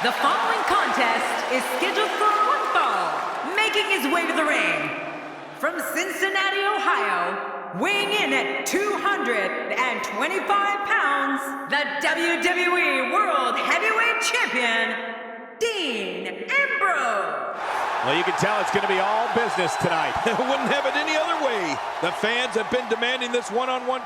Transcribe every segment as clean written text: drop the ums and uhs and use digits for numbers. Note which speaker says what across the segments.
Speaker 1: The following contest is scheduled for one fall. Making his way to the ring, from Cincinnati, Ohio, weighing in at 225 pounds, the WWE World Heavyweight Champion, Dean Ambrose.
Speaker 2: Well, you can tell it's going to be all business tonight.
Speaker 3: Wouldn't have it any other way. The fans have been demanding this one-on-one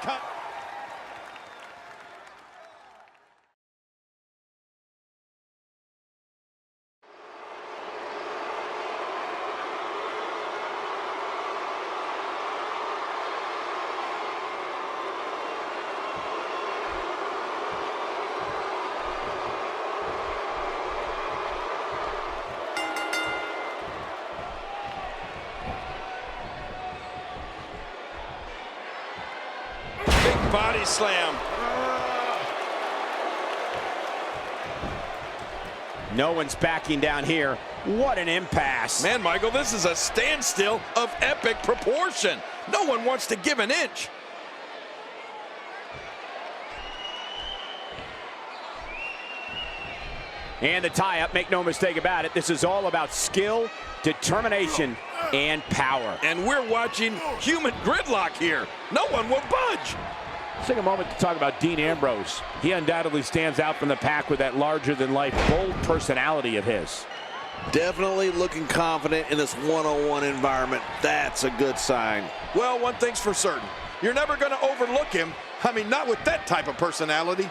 Speaker 3: body slam.
Speaker 2: No one's backing down here. What an impasse.
Speaker 3: Man, Michael, this is a standstill of epic proportion. No one wants to give an inch.
Speaker 2: And the tie-up, make no mistake about it, this is all about skill, determination, and power.
Speaker 3: And we're watching human gridlock here. No one will budge.
Speaker 2: Let's take a moment to talk about Dean Ambrose. He undoubtedly stands out from the pack with that larger-than-life, bold personality of his.
Speaker 4: Definitely looking confident in this one-on-one environment. That's a good sign.
Speaker 3: Well, one thing's for certain. You're never going to overlook him. I mean, not with that type of personality.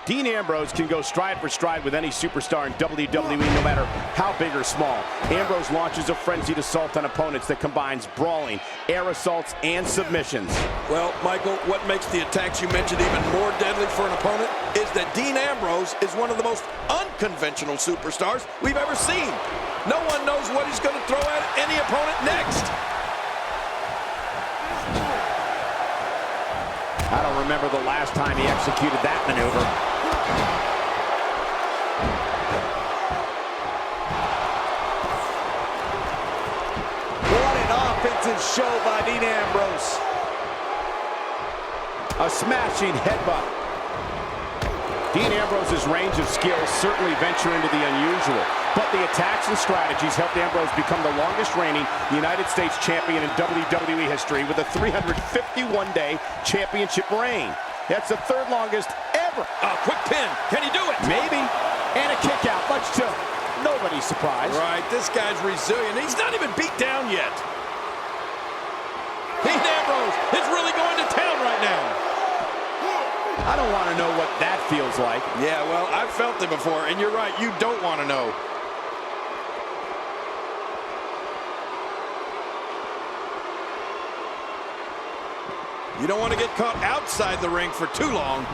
Speaker 2: Dean Ambrose can go stride for stride with any superstar in WWE, no matter how big or small. Ambrose launches a frenzied assault on opponents that combines brawling, air assaults, and submissions.
Speaker 3: Well, Michael, what makes the attacks you mentioned even more deadly for an opponent is that Dean Ambrose is one of the most unconventional superstars we've ever seen. No one knows what he's going to throw at any opponent next.
Speaker 2: I don't remember the last time he executed that maneuver.
Speaker 4: What an offensive show by Dean Ambrose.
Speaker 2: A smashing headbutt. Dean Ambrose's range of skills certainly venture into the unusual, but the attacks and strategies helped Ambrose become the longest reigning United States champion in WWE history with a 351-day championship reign. That's the third longest ever.
Speaker 3: A quick pin. Can he do it?
Speaker 2: Maybe. And a kick out, much to nobody's surprise.
Speaker 3: Right, this guy's resilient. He's not even beat down yet. Dean Ambrose is really going to town right now.
Speaker 2: I don't want to know what that feels like.
Speaker 3: Yeah, well, I've felt it before, and you're right, you don't want to know. You don't want to get caught outside the ring for too long.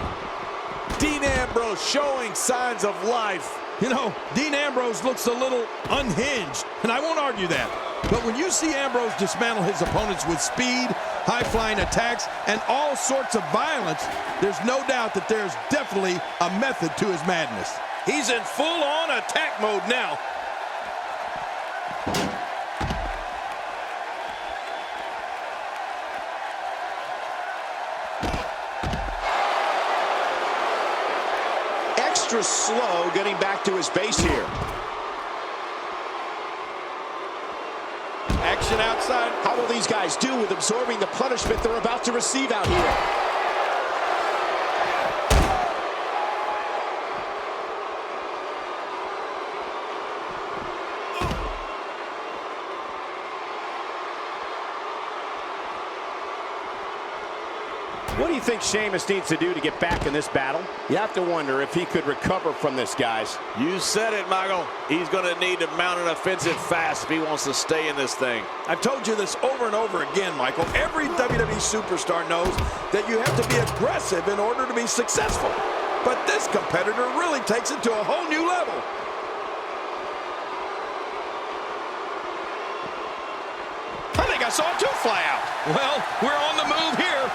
Speaker 4: Dean Ambrose showing signs of life.
Speaker 3: You know, Dean Ambrose looks a little unhinged, and I won't argue that. But when you see Ambrose dismantle his opponents with speed, high-flying attacks, and all sorts of violence, there's no doubt that there's definitely a method to his madness. He's in full-on attack mode now.
Speaker 4: Extra slow getting back to his base here.
Speaker 3: Action outside.
Speaker 4: How will these guys do with absorbing the punishment they're about to receive out here?
Speaker 2: What do you think Sheamus needs to do to get back in this battle? You have to wonder if he could recover from this, guys.
Speaker 4: You said it, Michael. He's going to need to mount an offensive fast if he wants to stay in this thing.
Speaker 3: I've told you this over and over again, Michael. Every WWE superstar knows that you have to be aggressive in order to be successful. But this competitor really takes it to a whole new level. I think I saw two fly out. Well, we're on the move here.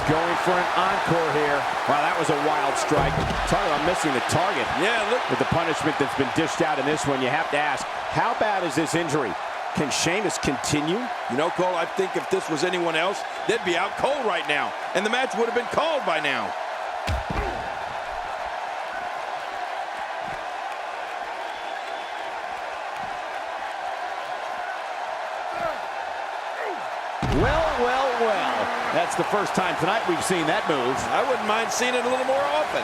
Speaker 2: Going for an encore here. Wow, that was a wild strike. Talk about missing the target.
Speaker 3: Yeah, look.
Speaker 2: With the punishment that's been dished out in this one, you have to ask, how bad is this injury? Can Sheamus continue?
Speaker 3: You know, Cole, I think if this was anyone else, they'd be out cold right now, and the match would have been called by now.
Speaker 2: Well. That's the first time tonight we've seen that move.
Speaker 3: I wouldn't mind seeing it a little more often.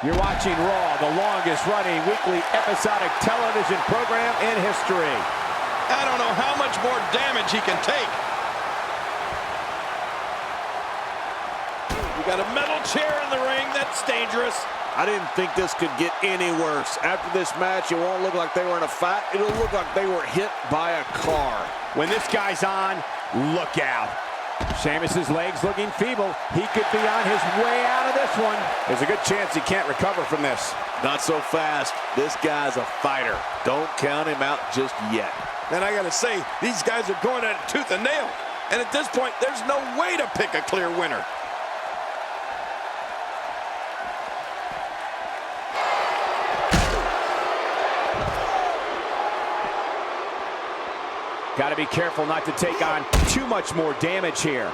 Speaker 2: You're watching Raw, the longest-running weekly episodic television program in history.
Speaker 3: I don't know how much more damage he can take. We got a metal chair in the ring. That's dangerous.
Speaker 4: I didn't think this could get any worse. After this match, it won't look like they were in a fight. It'll look like they were hit by a car.
Speaker 2: When this guy's on, look out. Sheamus' legs looking feeble. He could be on his way out of this one. There's a good chance he can't recover from this.
Speaker 4: Not so fast. This guy's a fighter. Don't count him out just yet.
Speaker 3: And I gotta say, these guys are going at it tooth and nail. And at this point, there's no way to pick a clear winner.
Speaker 2: Got to be careful not to take on too much more damage here.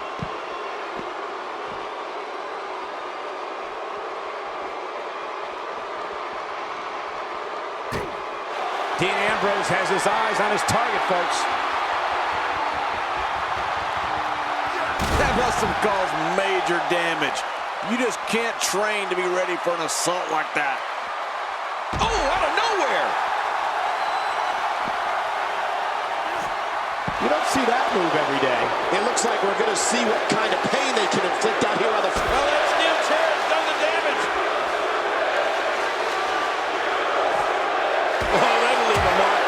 Speaker 2: Dean Ambrose has his eyes on his target, folks.
Speaker 4: That must have caused major damage. You just can't train to be ready for an assault like that.
Speaker 3: Oh, out of nowhere!
Speaker 2: You don't see that move every day.
Speaker 5: It looks like we're going to see what kind of pain they can inflict out here on the floor.
Speaker 3: Well, that steel chair has done the damage. Oh, that'll leave a mark.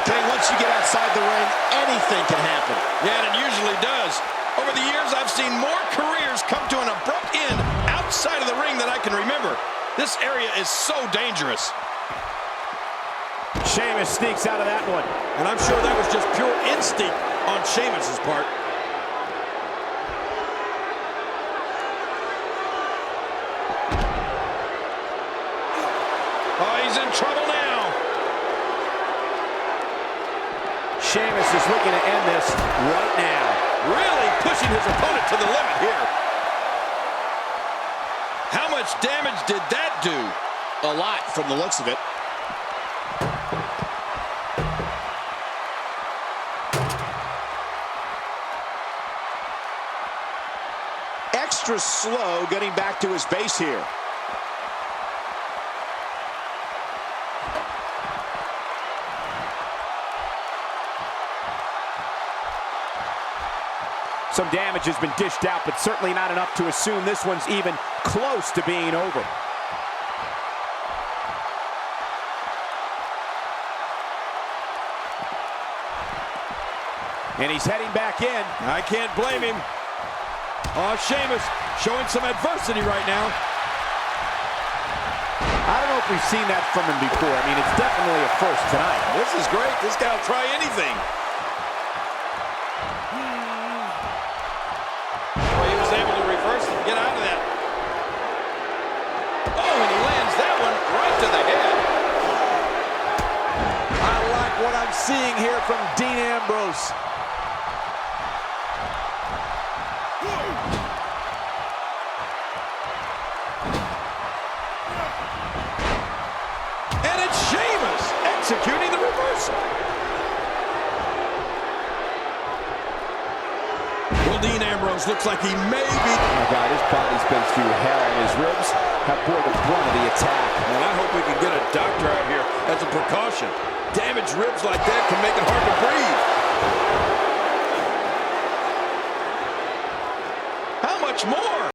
Speaker 5: Okay, once you get outside the ring, anything can happen.
Speaker 3: Yeah, and it usually does. Over the years, I've seen more careers come to an abrupt end outside of the ring than I can remember. This area is so dangerous.
Speaker 2: Sheamus sneaks out of that one.
Speaker 3: And I'm sure that was just pure instinct on Sheamus' part. Oh, he's in trouble now.
Speaker 2: Sheamus is looking to end this right now.
Speaker 3: Really pushing his opponent to the limit here. How much damage did that do?
Speaker 5: A lot from the looks of it. Extra slow getting back to his base here.
Speaker 2: Some damage has been dished out, but certainly not enough to assume this one's even close to being over. And he's heading back in.
Speaker 3: I can't blame him. Oh, Sheamus showing some adversity right now.
Speaker 2: I don't know if we've seen that from him before. I mean, it's definitely a first tonight.
Speaker 3: This is great. This guy will try anything. Oh, he was able to reverse and get out of that. Oh, and he lands that one right to the head.
Speaker 4: I like what I'm seeing here from Dean Ambrose.
Speaker 3: And it's Sheamus executing the reversal. Well, Dean Ambrose looks like he may be...
Speaker 2: Oh my God, his body's been through hell, and his ribs have bore the brunt of the attack.
Speaker 3: And I hope we can get a doctor out here as a precaution. Damaged ribs like that can make it hard to breathe. How much more?